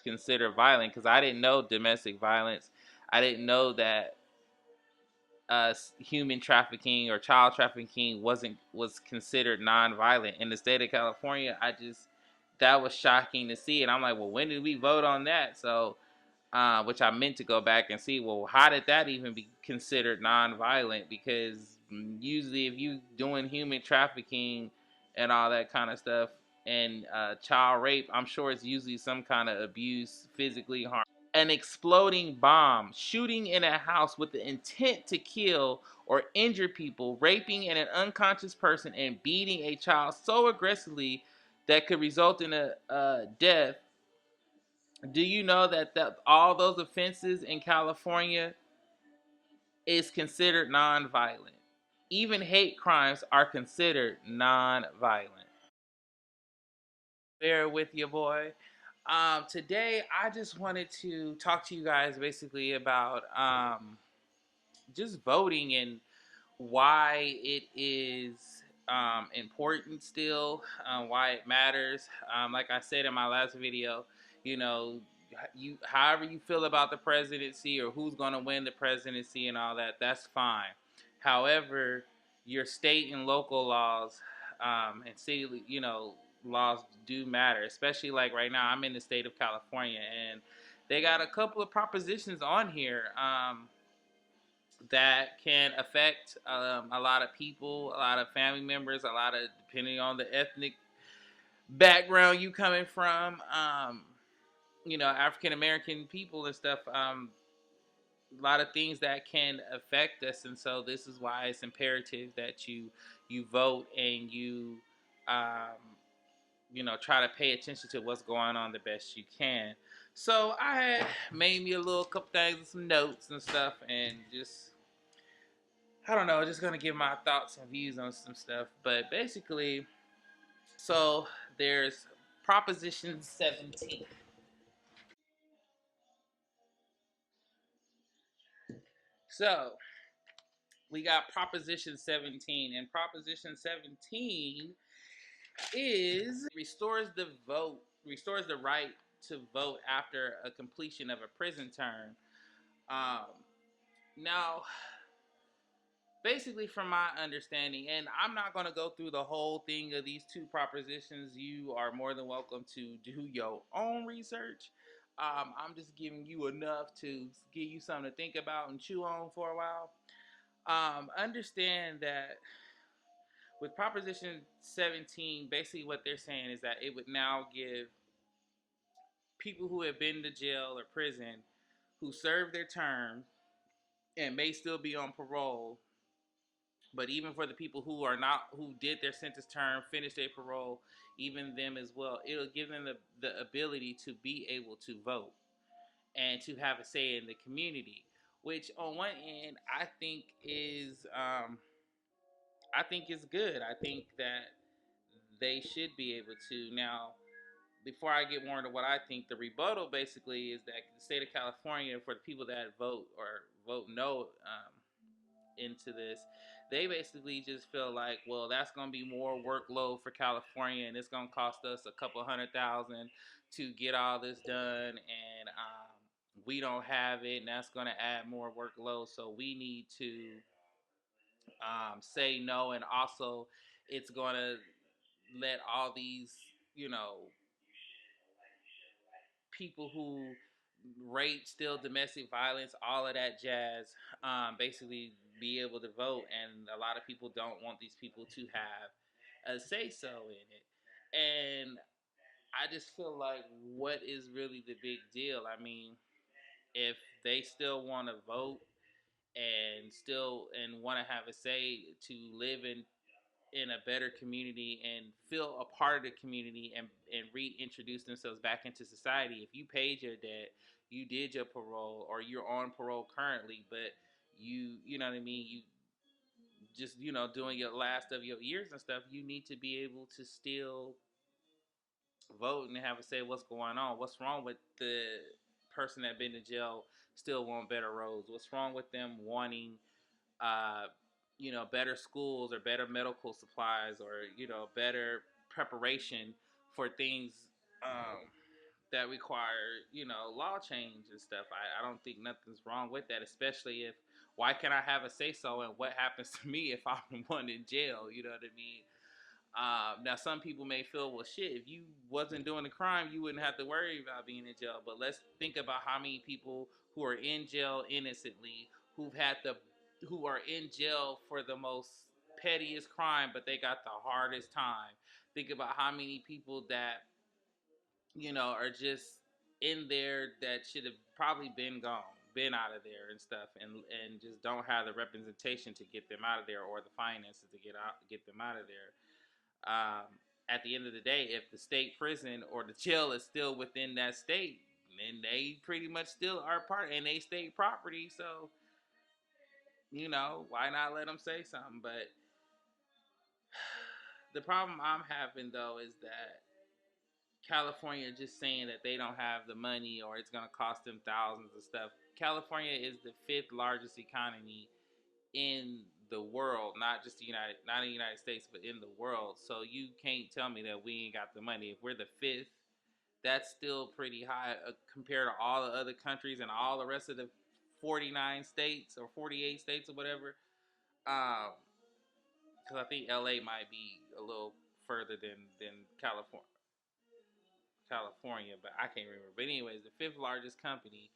considered violent, because I didn't know domestic violence. I didn't know that human trafficking or child trafficking was considered non-violent in the state of California. That was shocking to see, and I'm like, well, when did we vote on that? So, which I meant to go back and see, well, how did that even be considered non-violent? Because usually, if you doing human trafficking and all that kind of stuff, and child rape, I'm sure it's usually some kind of abuse, physically harm. An exploding bomb, shooting in a house with the intent to kill or injure people, raping an unconscious person, and beating a child so aggressively that could result in a death. Do you know that all those offenses in California is considered non-violent? Even hate crimes are considered non-violent. Bear with you, boy. Today, I just wanted to talk to you guys basically about just voting and why it is important still, why it matters. Like I said in my last video, you know, you however you feel about the presidency or who's going to win the presidency and all that, that's fine. However, your state and local laws and city, laws do matter, especially like right now. I'm in the state of California, and they got a couple of propositions on here. That can affect a lot of people, a lot of family members, a lot of depending on the ethnic background you coming from, African American people and stuff. A lot of things that can affect us, and so this is why it's imperative that you vote and um, try to pay attention to what's going on the best you can. So I had made me a little couple things, some notes and stuff, and just I don't know, just gonna give my thoughts and views on some stuff. But basically, so there's Proposition 17. So we got Proposition 17, and Proposition 17 is restores the right to vote after a completion of a prison term. Um, Now, basically, from my understanding, and I'm not going to go through the whole thing of these two propositions. You are more than welcome to do your own research. I'm just giving you enough to give you something to think about and chew on for a while. Understand that with Proposition 17, basically what they're saying is that it would now give people who have been to jail or prison, who served their term and may still be on parole, but even for the people who are not, who did their sentence term, finished their parole, even them as well, it'll give them the ability to be able to vote and to have a say in the community. Which on one end, I think is good. I think that they should be able to. Now, before I get more into what I think, the rebuttal basically is that the state of California, for the people that vote or vote no, into this, they basically just feel like, well, that's going to be more workload for California, and it's going to cost us a couple $100,000 to get all this done, and we don't have it, and that's going to add more workload. So we need to say no, and also it's going to let all these, you know, people who rape, still domestic violence, all of that jazz, basically be able to vote. And a lot of people don't want these people to have a say so in it. And I just feel like, what is really the big deal? I mean, if they still want to vote and still and want to have a say to live in a better community and feel a part of the community and reintroduce themselves back into society. If you paid your debt, you did your parole, or you're on parole currently, but you know what I mean, you just doing your last of your years and stuff, you need to be able to still vote and have a say what's going on. What's wrong with the person that been to jail still want better roads? What's wrong with them wanting uh, better schools or better medical supplies, or better preparation for things that require, law change and stuff. I don't think nothing's wrong with that, especially if why can't I have a say so in what happens to me if I'm the one in jail? You know what I mean? Now, some people may feel, well, shit, if you wasn't doing the crime, you wouldn't have to worry about being in jail. But let's think about how many people who are in jail innocently, who are in jail for the most pettiest crime, but they got the hardest time. Think about how many people that are just in there that should have probably been gone, been out of there and stuff, and just don't have the representation to get them out of there or the finances to get them out of there. um, at the end of the day, if the state prison or the jail is still within that state, then they pretty much still are part and they state property. So why not let them say something? But the problem I'm having though is that California just saying that they don't have the money or it's gonna cost them thousands of stuff. California is the fifth largest economy in the world, not in the United States, but in the world. So you can't tell me that we ain't got the money. If we're the fifth, that's still pretty high compared to all the other countries and all the rest of the 49 states or 48 states or whatever. Because I think LA might be a little further than California, but I can't remember. But anyways, the fifth largest company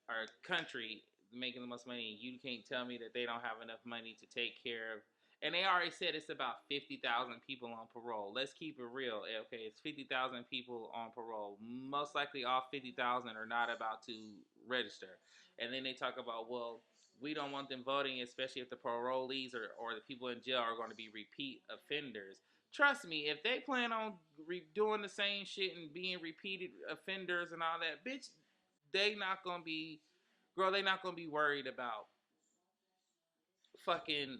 or country making the most money, you can't tell me that they don't have enough money to take care of. And they already said it's about 50,000 people on parole. Let's keep it real. Okay, it's 50,000 people on parole. Most likely, all 50,000 are not about to register. And then they talk about, well, we don't want them voting, especially if the parolees or the people in jail are going to be repeat offenders. Trust me, if they plan on doing the same shit and being repeated offenders and all that, bitch, they not gonna be, girl, they not gonna be worried about fucking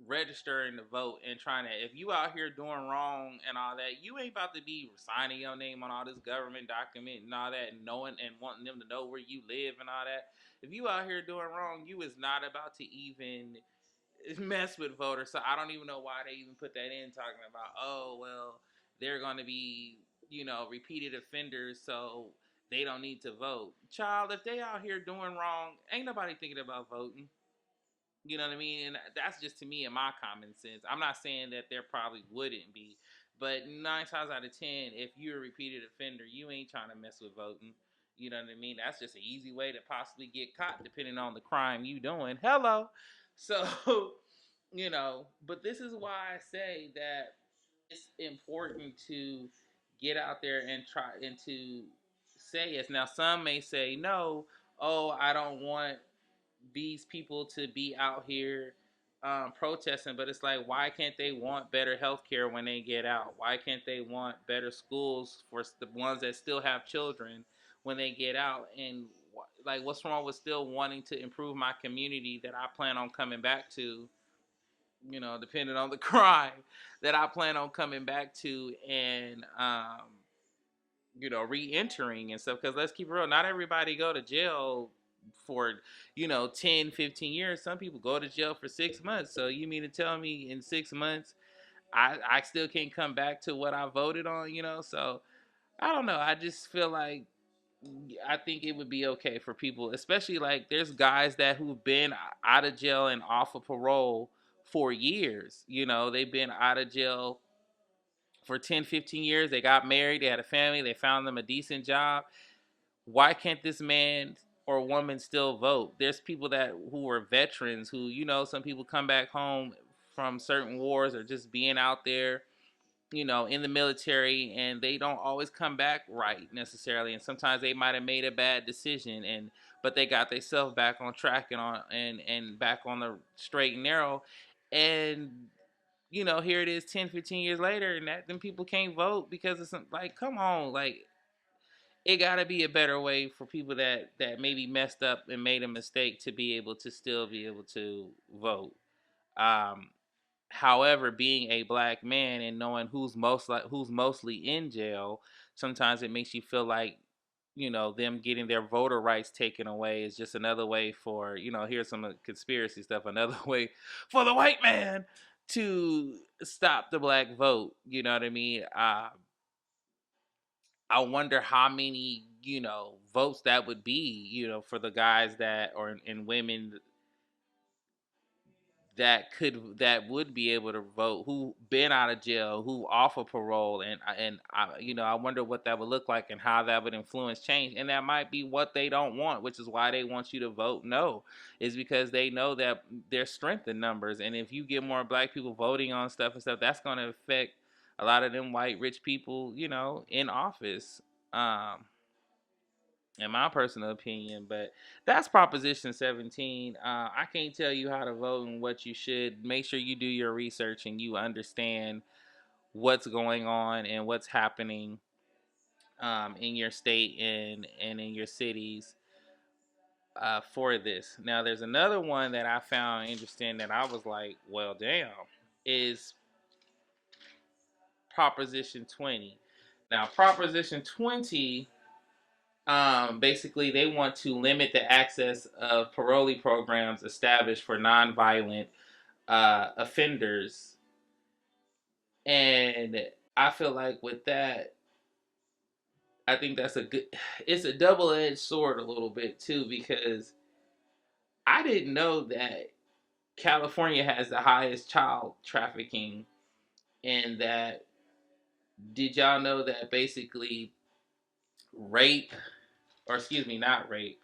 registering to vote and trying to. If you out here doing wrong and all that, you ain't about to be signing your name on all this government document and all that, and knowing and wanting them to know where you live and all that. If you out here doing wrong, you is not about to even mess with voters. So I don't even know why they even put that in, talking about, oh well, they're going to be repeated offenders, so they don't need to vote. Child, if they out here doing wrong, ain't nobody thinking about voting. You know what I mean? And that's just to me in my common sense. I'm not saying that there probably wouldn't be, but 9 times out of 10, if you're a repeated offender, you ain't trying to mess with voting. You know what I mean? That's just an easy way to possibly get caught, depending on the crime you doing. Hello, so But this is why I say that it's important to get out there and try and to say yes. Now, some may say no. Oh, I don't want these people to be out here protesting, but it's like, why can't they want better health care when they get out? Why can't they want better schools for the ones that still have children when they get out? And like, what's wrong with still wanting to improve my community that I plan on coming back to? Depending on the crime that I plan on coming back to and re-entering and stuff. Because let's keep it real, not everybody go to jail for 10, 15 years. Some people go to jail for 6 months. So you mean to tell me in 6 months I still can't come back to what I voted on? So I don't know. I just feel like I think it would be okay for people, especially like there's guys who've been out of jail and off of parole for years. They've been out of jail for 10, 15 years. They got married, they had a family, they found them a decent job. Why can't this man or woman still vote? There's people who are veterans who, some people come back home from certain wars or just being out there in the military, and they don't always come back right necessarily, and sometimes they might have made a bad decision, but they got themselves back on track and back on the straight and narrow, and here it is 10, 15 years later, and that then people can't vote because it's like, come on, like, it got to be a better way for people that maybe messed up and made a mistake to be able to still be able to vote. um However, being a black man and knowing who's mostly in jail, sometimes it makes you feel like them getting their voter rights taken away is just another way for here's some conspiracy stuff, another way for the white man to stop the black vote. You know what I mean? I wonder how many, votes that would be, for the guys that or and women that would be able to vote, who been out of jail, who off of parole, I wonder what that would look like and how that would influence change. And that might be what they don't want, which is why they want you to vote no, is because they know that there's strength in numbers, and if you get more black people voting on stuff and stuff, that's going to affect a lot of them white rich people, in office. Um, in my personal opinion. But that's Proposition 17. I can't tell you how to vote and what you should. Make sure you do your research and you understand what's going on and what's happening in your state and in your cities for this. Now, there's another one that I found interesting that I was like, well, damn, is Proposition 20. Now, Proposition 20, basically, they want to limit the access of parolee programs established for nonviolent offenders. And I feel like with that, I think that's it's a double edged sword a little bit too, because I didn't know that California has the highest child trafficking, and that, did y'all know that basically rape, or excuse me, not rape,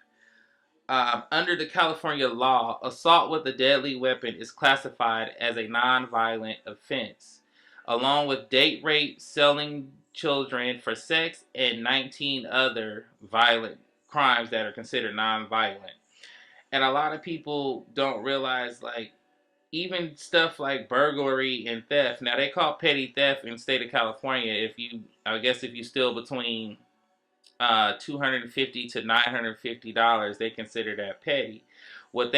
under the California law, assault with a deadly weapon is classified as a nonviolent offense, along with date rape, selling children for sex, and 19 other violent crimes that are considered nonviolent. And a lot of people don't realize, like, even stuff like burglary and theft. Now, they call petty theft in the state of California I guess if you steal between $250 to $950, they consider that petty. What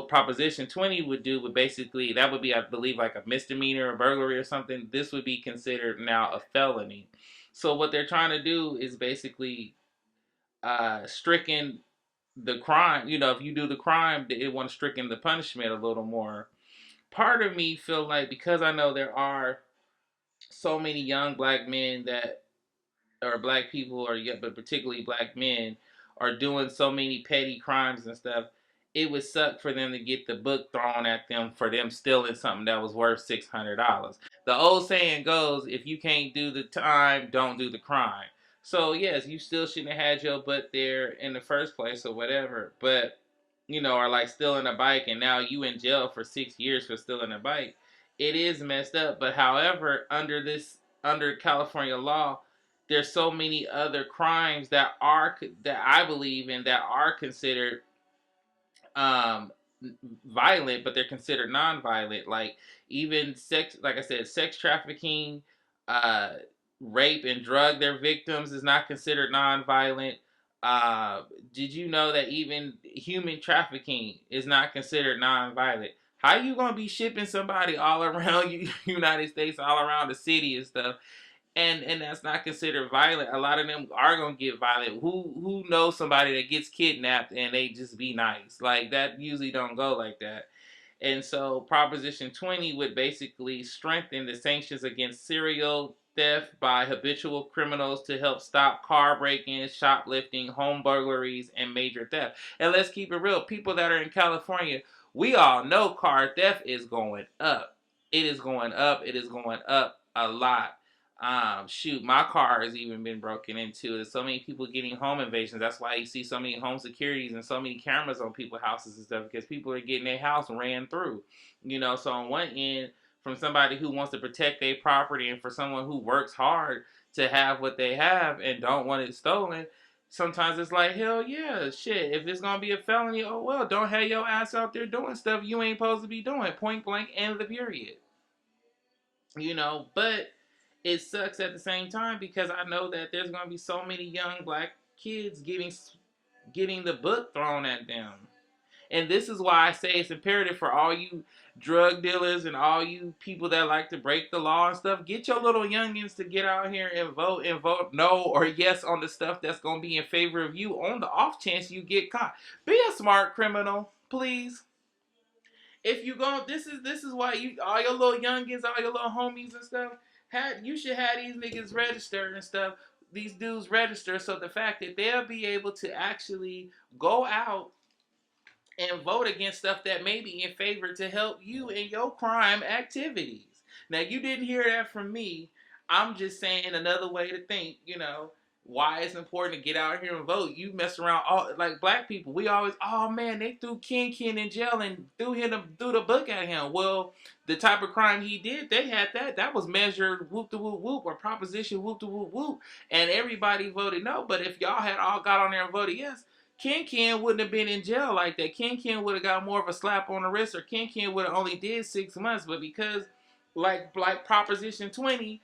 Proposition 20 would do would basically, that would be, I believe, like a misdemeanor or burglary or something. This would be considered now a felony. So what they're trying to do is basically stricken the crime. If you do the crime, they want to stricken the punishment a little more. Part of me feel like, because I know there are so many young black men that, or black people, or yeah, but particularly black men, are doing so many petty crimes and stuff, it would suck for them to get the book thrown at them for them stealing something that was worth $600. The old saying goes, if you can't do the time, don't do the crime. So yes, you still shouldn't have had your butt there in the first place or whatever, but or like stealing a bike and now you in jail for 6 years for stealing a bike. It is messed up, but however, under California law, there's so many other crimes that I believe in that are considered um, violent, but they're considered non-violent. Like, even sex, like I said, sex trafficking, uh, rape, and drug their victims is not considered non-violent. Did you know that even human trafficking is not considered non-violent? How you gonna be shipping somebody all around United States, all around the city and stuff, and that's not considered violent? A lot of them are gonna get violent. Who knows somebody that gets kidnapped and they just be nice? Like, that usually don't go like that. And so Proposition 20 would basically strengthen the sanctions against serial theft by habitual criminals to help stop car break-ins, shoplifting, home burglaries, and major theft. And let's keep it real, people that are in California, we all know car theft is going up. It is going up. It is going up a lot. Shoot, my car has even been broken into. There's so many people getting home invasions. That's why you see so many home securities and so many cameras on people's houses and stuff, because people are getting their house ran through. So on one end, from somebody who wants to protect their property and for someone who works hard to have what they have and don't want it stolen, sometimes it's like, hell yeah, shit. If it's gonna be a felony, oh well, don't have your ass out there doing stuff you ain't supposed to be doing. Point blank, end of the period. But it sucks at the same time, because I know that there's going to be so many young black kids getting the book thrown at them. And this is why I say it's imperative for all you drug dealers and all you people that like to break the law and stuff, get your little youngins to get out here and vote no or yes on the stuff that's going to be in favor of you, on the off chance you get caught. Be a smart criminal, please. If you go, this is why you, all your little youngins, all your little homies and stuff, you should have these niggas registered and stuff. these dudes register, so the fact that they'll be able to actually go out and vote against stuff that may be in favor to help you in your crime activities. Now, you didn't hear that from me. I'm just saying another way to think, why it's important to get out here and vote. You mess around, all like black people. We always, oh man, they threw Ken in jail and threw the book at him. Well, the type of crime he did, they had that was measured whoop de whoop whoop or proposition whoop de whoop whoop, and everybody voted no. But if y'all had all got on there and voted yes, Ken wouldn't have been in jail like that. Ken would have got more of a slap on the wrist, or Ken would have only did 6 months. But because, like Proposition 20,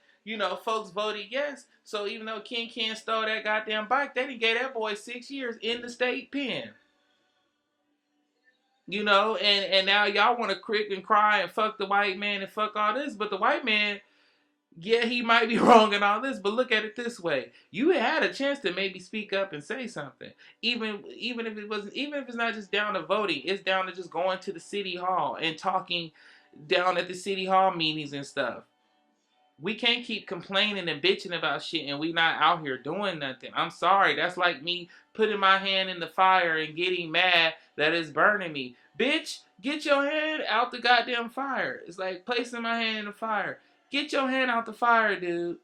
folks voted yes. So even though Ken stole that goddamn bike, they didn't gave that boy 6 years in the state pen. And now y'all want to crick and cry and fuck the white man and fuck all this, but the white man, yeah, he might be wrong in all this, but look at it this way: you had a chance to maybe speak up and say something, even if it wasn't, even if it's not just down to voting, it's down to just going to the city hall and talking down at the city hall meetings and stuff. We can't keep complaining and bitching about shit and we not out here doing nothing. I'm sorry, that's like me putting my hand in the fire and getting mad that it's burning me. Bitch, get your hand out the goddamn fire. It's like placing my hand in the fire. Get your hand out the fire, dude.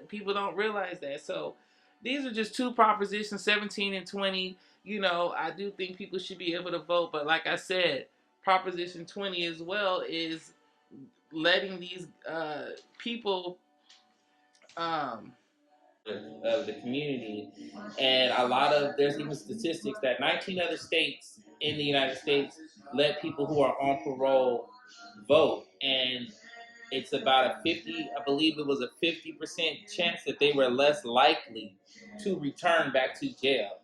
People don't realize that. So these are just two propositions, 17 and 20. I do think people should be able to vote, but like I said, Proposition 20 as well is letting these people um, of the community, and there's even statistics that 19 other states in the United States let people who are on parole vote, and it's about a 50, I believe it was a 50% chance that they were less likely to return back to jail.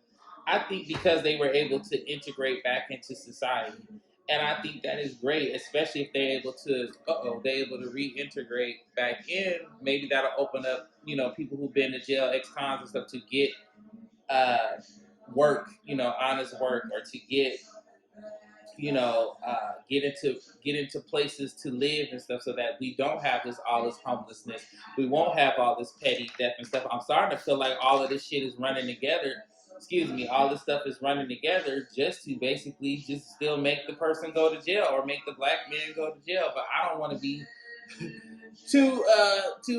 I think because they were able to integrate back into society. And I think that is great, especially if they're able to reintegrate back in. Maybe that'll open up, people who've been to jail, ex-cons and stuff, to get uh, work, honest work, or to get into places to live and stuff, so that we don't have all this homelessness. We won't have all this petty theft and stuff. I'm starting to feel like all of this shit is running together. Excuse me, all this stuff is running together just to basically just still make the person go to jail or make the black man go to jail. But I don't want to be too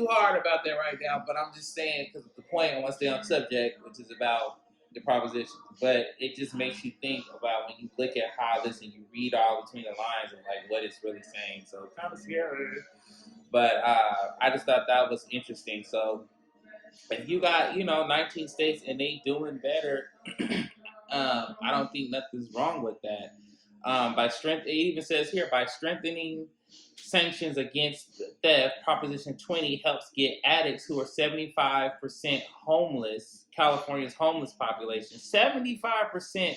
hard about that right now. But I'm just saying, because the point, I want to stay on subject, which is about the propositions. But it just makes you think about, when you look at how this and you read all between the lines and like what it's really saying. So it's kind of scary. But I just thought that was interesting. So if you got 19 states and they doing better, I don't think nothing's wrong with that. It even says here, by strengthening sanctions against theft, Proposition 20 helps get addicts who are 75% homeless, California's homeless population. 75%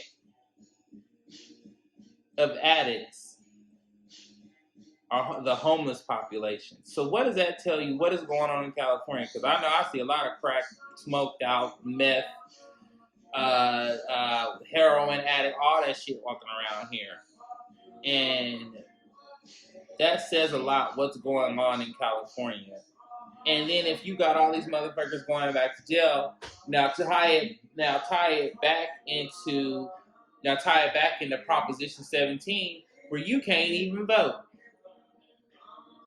of addicts are the homeless population. So what does that tell you? What is going on in California? Because I know I see a lot of crack smoked out, meth, heroin addict, all that shit walking around here. And that says a lot what's going on in California. And then if you got all these motherfuckers going back to jail, tie it back into Proposition 17, where you can't even vote.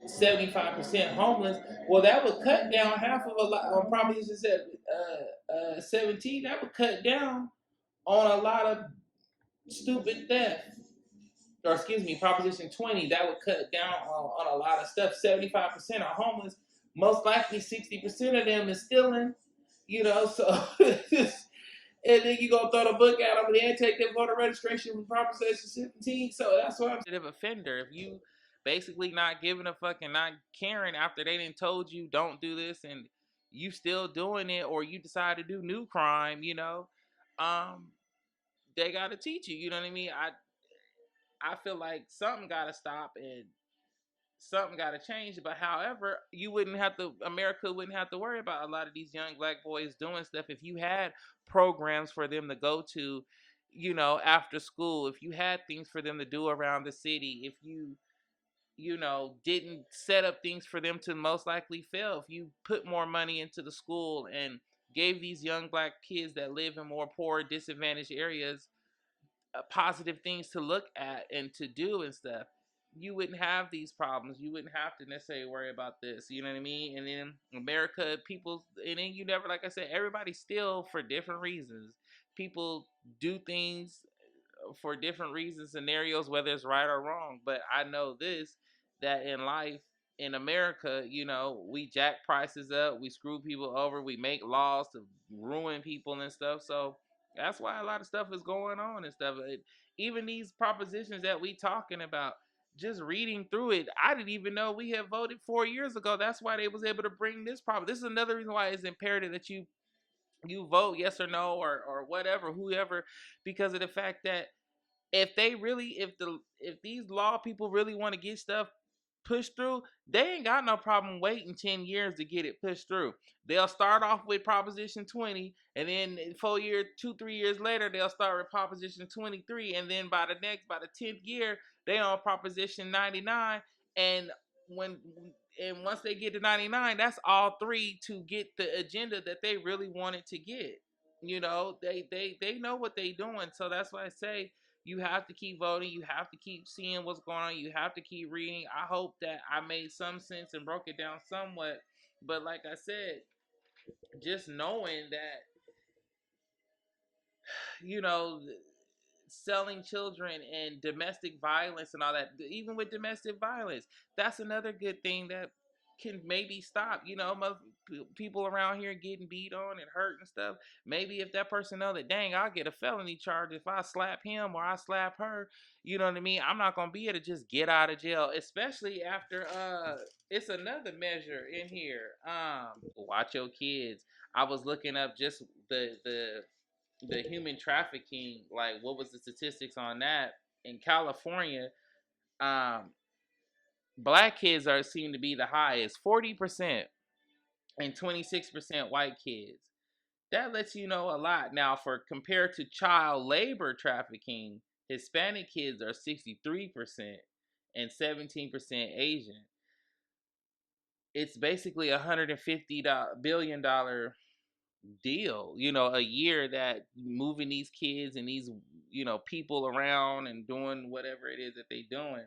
75% homeless. Well, that would cut down half of a lot on Proposition 17. That would cut down on a lot of stupid theft. Or excuse me, Proposition 20, that would cut down on a lot of stuff. 75% are homeless. Most likely 60% of them is stealing. So and then you gonna throw the book at them and then take their voter registration with Proposition 17. So that's what I'm saying. Offender, if you basically not giving a fuck and not caring after they didn't told you don't do this and you still doing it, or you decide to do new crime, um, they gotta teach you. You know what I mean? I feel like something gotta stop and something got to change. But however, America wouldn't have to worry about a lot of these young black boys doing stuff if you had programs for them to go to, after school, if you had things for them to do around the city, if you didn't set up things for them to most likely fail. If you put more money into the school and gave these young black kids that live in more poor, disadvantaged areas positive things to look at and to do and stuff, you wouldn't have these problems. You wouldn't have to necessarily worry about this. You know what I mean? And then America, people, and then you never, like I said, everybody still for different reasons. People do things for different reasons, scenarios, whether it's right or wrong. But I know this, that in life, in America, we jack prices up, we screw people over, we make laws to ruin people and stuff. So that's why a lot of stuff is going on and stuff. Even these propositions that we talking about, just reading through it, I didn't even know we had voted 4 years ago. That's why they was able to bring this problem. This is another reason why it's imperative that you vote yes or no or whatever, whoever, because of the fact that if these law people really want to get stuff pushed through, they ain't got no problem waiting 10 years to get it pushed through. They'll start off with Proposition 20, and then 4 years, 2, 3 years later, they'll start with Proposition 23, and then by the 10th year, they on Proposition 99, and when and once they get to 99, that's all three to get the agenda that they really wanted to get. They know what they doing, so that's why I say you have to keep voting. You have to keep seeing what's going on. You have to keep reading. I hope that I made some sense and broke it down somewhat. But like I said, just knowing that, you know, selling children and domestic violence and all that, even with domestic violence, that's another good thing that can maybe stop, people around here getting beat on and hurt and stuff. Maybe if that person know that, dang, I'll get a felony charge if I slap him or I slap her, you know what I mean? I'm not gonna be able to just get out of jail, especially after it's another measure in here. Watch your kids. I was looking up just the human trafficking, like what was the statistics on that in California. um Black kids are seem to be the highest, 40%, and 26% white kids. That lets you know a lot. Now, for compared to child labor trafficking, Hispanic kids are 63% and 17% Asian. It's basically $150 billion deal, a year, that moving these kids and these, people around and doing whatever it is that they doing.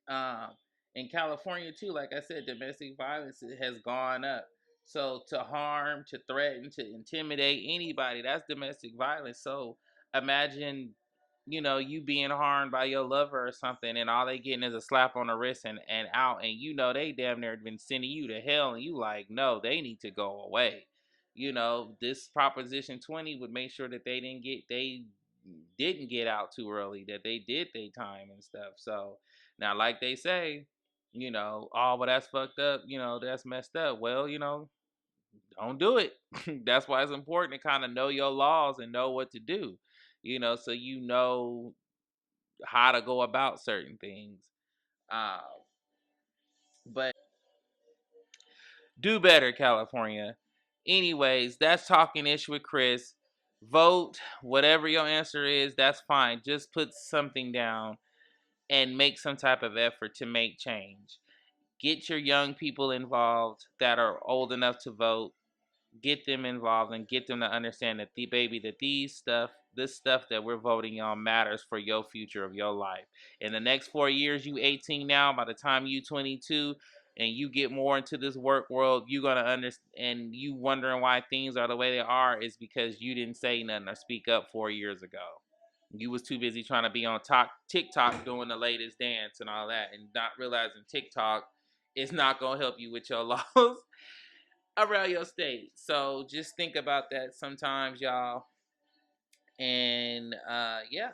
Um, in California too, like I said, domestic violence has gone up. So to harm, to threaten, to intimidate anybody, that's domestic violence. So imagine, you being harmed by your lover or something, and all they getting is a slap on the wrist and out, and they damn near been sending you to hell, and you like, no, they need to go away. This Proposition 20 would make sure that they didn't get out too early, that they did their time and stuff. So now, like they say, oh, but that's fucked up, that's messed up. Well, don't do it. That's why it's important to kind of know your laws and know what to do, so you know how to go about certain things. Uh, but do better, California. Anyways, that's Talking Ish with Chris. Vote whatever your answer is. That's fine. Just put something down and make some type of effort to make change. Get your young people involved that are old enough to vote. Get them involved and get them to understand that this stuff that we're voting on matters for your future of your life. In the next 4 years, you 18 now, by the time you 22 and you get more into this work world, you're gonna understand, and you wondering why things are the way they are is because you didn't say nothing or speak up 4 years ago. You was too busy trying to be on TikTok doing the latest dance and all that, and not realizing TikTok is not gonna help you with your laws around your state. So just think about that sometimes, y'all. And yeah,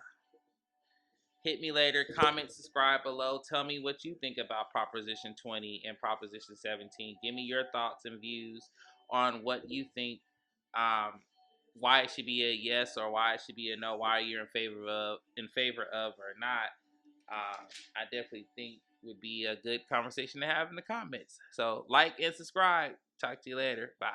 hit me later. Comment, subscribe below. Tell me what you think about Proposition 20 and Proposition 17. Give me your thoughts and views on what you think. Why it should be a yes or why it should be a no. Why you're in favor of or not. I definitely think would be a good conversation to have in the comments. So like and subscribe. Talk to you later. Bye.